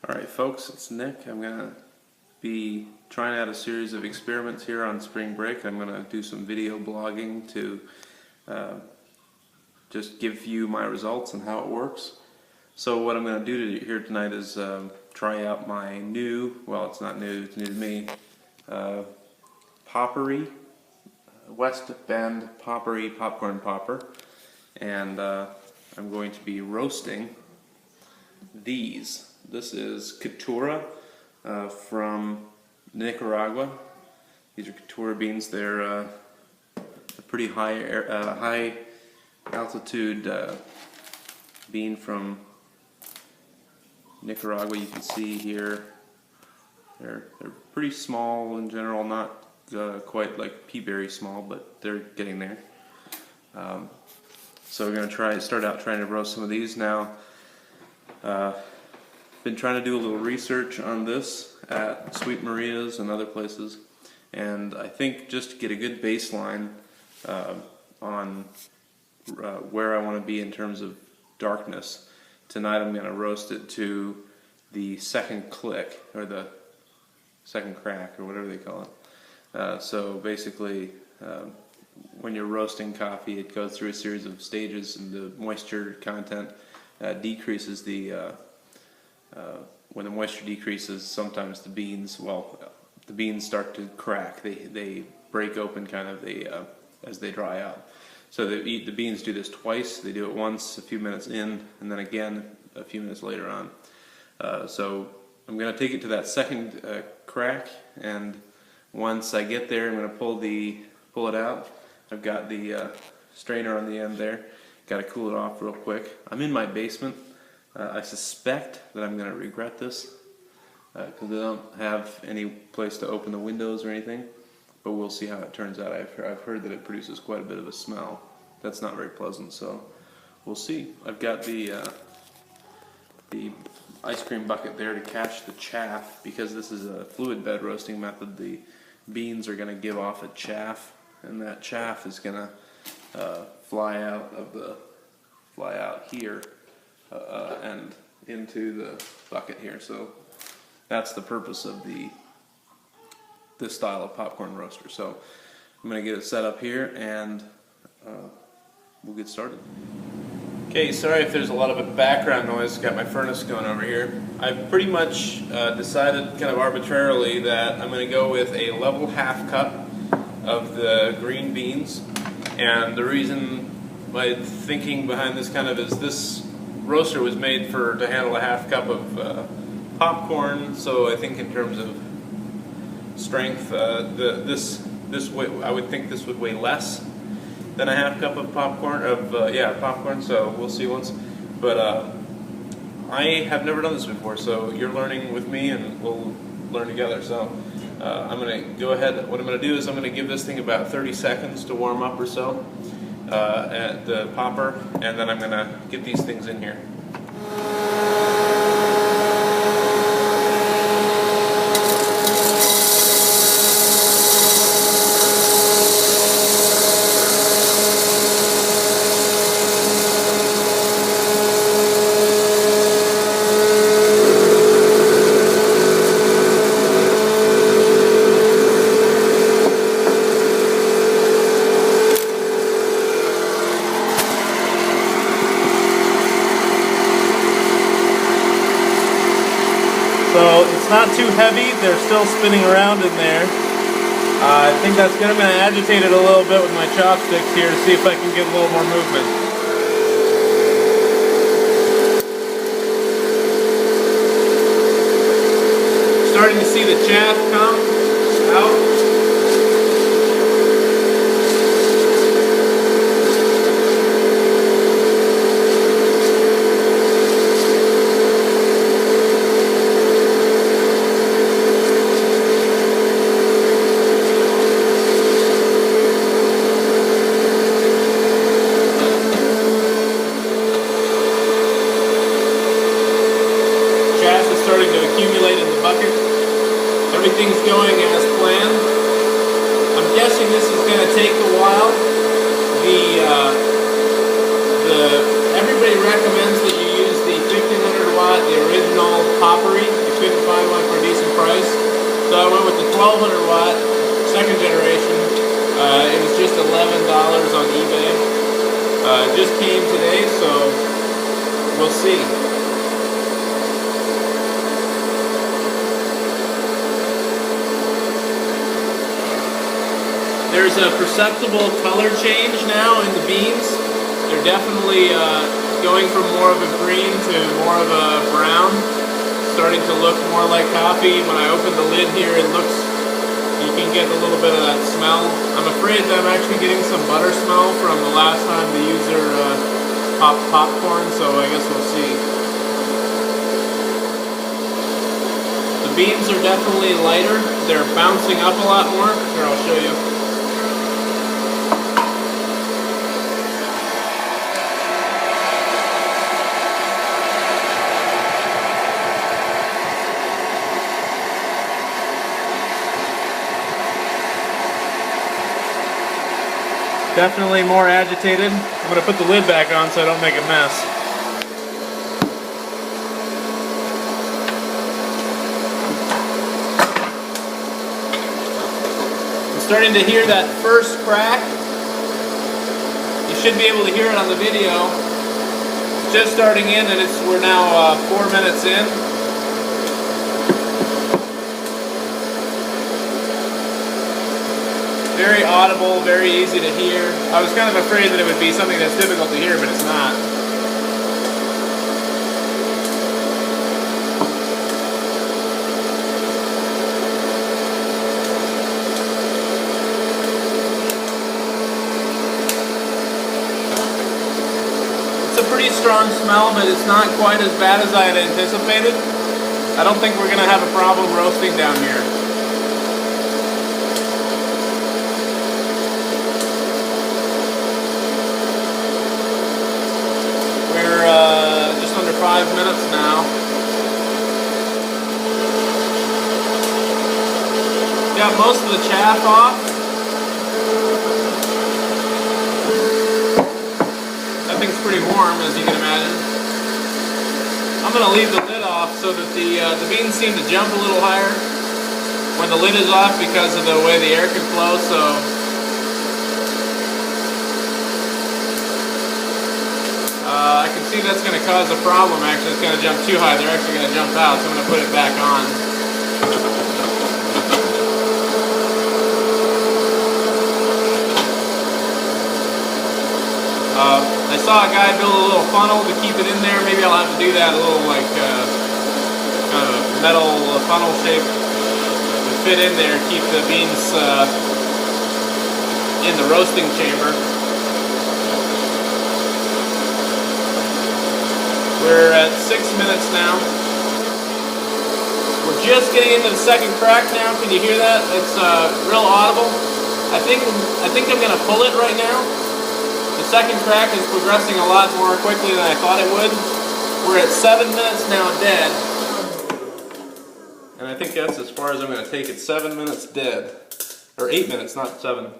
Alright folks, it's Nick. I'm going to be trying out a series of experiments here on spring break. I'm going to do some video blogging to just give you my results and how it works. So what I'm going to do here tonight is try out my new, well it's not new, it's new to me, Poppery, West Bend Poppery popcorn popper. And I'm going to be roasting these. This is Caturra from Nicaragua. These are Caturra beans. They're a pretty high altitude bean from Nicaragua. You can see here they're pretty small in general, not quite like pea berry small, but they're getting there. So we're going to start out trying to roast some of these now. Been trying to do a little research on this at Sweet Maria's and other places, and I think just to get a good baseline on where I want to be in terms of darkness, tonight I'm going to roast it to the second click, or the second crack, or whatever they call it. So basically, when you're roasting coffee, it goes through a series of stages, and the moisture content decreases. When the moisture decreases, sometimes the beans start to crack. They break open kind of as they dry out. So the beans do this twice. They do it once a few minutes in, and then again a few minutes later on. So I'm going to take it to that second crack, and once I get there, I'm going to pull it out. I've got the strainer on the end there. Got to cool it off real quick. I'm in my basement. I suspect that I'm going to regret this because I don't have any place to open the windows or anything, but we'll see how it turns out. I've heard that it produces quite a bit of a smell. That's not very pleasant, so we'll see. I've got the ice cream bucket there to catch the chaff. Because this is a fluid bed roasting method, the beans are going to give off a chaff, and that chaff is going to fly out here and into the bucket here. So that's the purpose of this style of popcorn roaster. So I'm going to get it set up here, and we'll get started. Okay, sorry if there's a lot of background noise. Got my furnace going over here. I've pretty much decided kind of arbitrarily that I'm going to go with a level half cup of the green beans. And the reason, my thinking behind this kind of is this roaster was made to handle a half cup of popcorn, so I think in terms of strength, this way, I would think this would weigh less than a half cup of popcorn. Popcorn. So we'll see once. But I have never done this before, so you're learning with me, and we'll learn together. So I'm going to go ahead. What I'm going to do is I'm going to give this thing about 30 seconds to warm up or so. At the popper, and then I'm going to get these things in here. So it's not too heavy, they're still spinning around in there. I think I'm going to agitate it a little bit with my chopsticks here to see if I can get a little more movement. Starting to see the chaff come out. Starting to accumulate in the bucket. Everything's going as planned. I'm guessing this is going to take a while. Everybody recommends that you use the 1500 watt, the original Poppery. I couldn't find one for a decent price, so I went with the 1200 watt second generation. It was just $11 on eBay. It just came today, so we'll see. There's a perceptible color change now in the beans. They're definitely going from more of a green to more of a brown, starting to look more like coffee. When I open the lid here, it looks, you can get a little bit of that smell. I'm afraid that I'm actually getting some butter smell from the last time the user popped popcorn, so I guess we'll see. The beans are definitely lighter. They're bouncing up a lot more. Here, I'll show you. Definitely more agitated. I'm going to put the lid back on so I don't make a mess. I'm starting to hear that first crack. You should be able to hear it on the video. It's just starting in, and we're now 4 minutes in. Very audible, very easy to hear. I was kind of afraid that it would be something that's difficult to hear, but it's not. It's a pretty strong smell, but it's not quite as bad as I had anticipated. I don't think we're going to have a problem roasting down here. Just under 5 minutes now. Got most of the chaff off. That thing's pretty warm, as you can imagine. I'm going to leave the lid off so that the beans seem to jump a little higher when the lid is off because of the way the air can flow. So I can see that's going to cause a problem. Actually, it's going to jump too high. They're actually going to jump out, so I'm going to put it back on. I saw a guy build a little funnel to keep it in there. Maybe I'll have to do that, a little like kind of metal funnel shape to fit in there, keep the beans in the roasting chamber. We're at 6 minutes now. We're just getting into the second crack now. Can you hear that? It's real audible. I think I'm going to pull it right now. The second crack is progressing a lot more quickly than I thought it would. We're at 7 minutes now dead. And I think that's as far as I'm going to take it. 7 minutes dead. Or 8 minutes, not 7.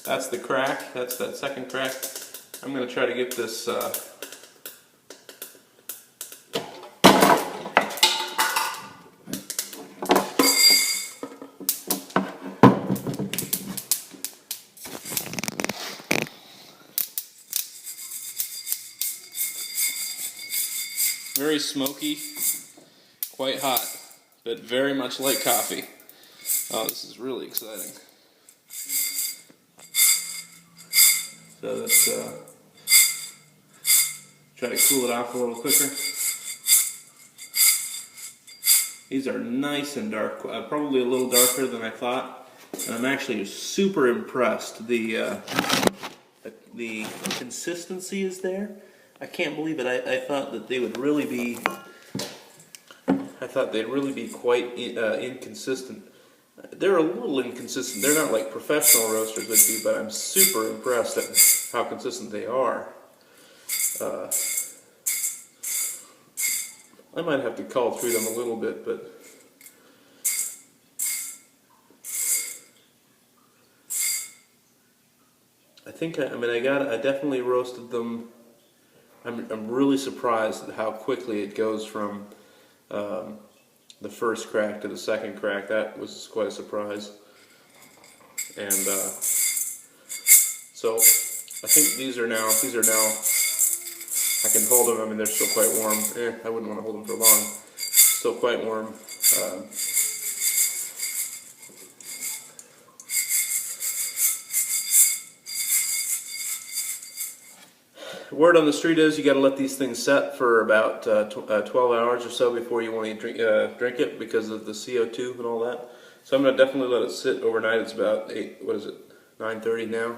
That's the crack. That's that second crack. I'm going to try to get this... very smoky, quite hot, but very much like coffee. Oh, this is really exciting. So let's try to cool it off a little quicker. These are nice and dark, probably a little darker than I thought. And I'm actually super impressed. The consistency is there. I can't believe it. I thought that they would really be. I thought they'd really be quite inconsistent. They're a little inconsistent. They're not like professional roasters would be, but I'm super impressed at how consistent they are. I might have to call through them a little bit, but I think I definitely roasted them I'm really surprised at how quickly it goes from the first crack to the second crack. That was quite a surprise. And so I think these are now, I can hold them. I mean, they're still quite warm. I wouldn't want to hold them for long. Still quite warm. Word on the street is you got to let these things set for about 12 hours or so before you want to drink it because of the CO2 and all that. So I'm going to definitely let it sit overnight. It's about 9:30 now.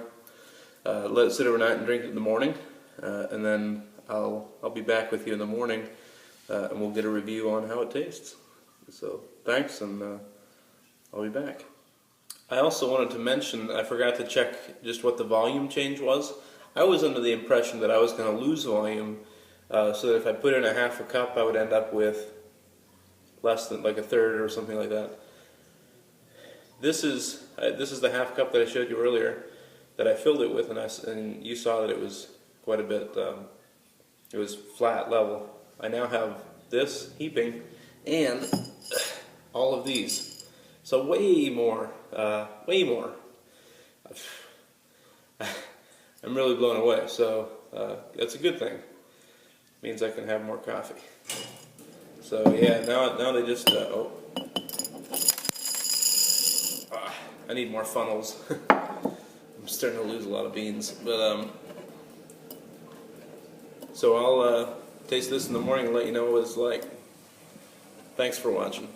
Let it sit overnight and drink it in the morning, and then I'll be back with you in the morning, and we'll get a review on how it tastes. So thanks, and I'll be back. I also wanted to mention, I forgot to check just what the volume change was. I was under the impression that I was going to lose volume, so that if I put in a half a cup, I would end up with less than like a third or something like that. This is the half cup that I showed you earlier that I filled it with, and you saw that it was quite a bit. It was flat level. I now have this heaping and all of these, so way more. I'm really blown away, so that's a good thing. It means I can have more coffee. So yeah, now they just, I need more funnels. I'm starting to lose a lot of beans, but so I'll taste this in the morning and let you know what it's like. Thanks for watching.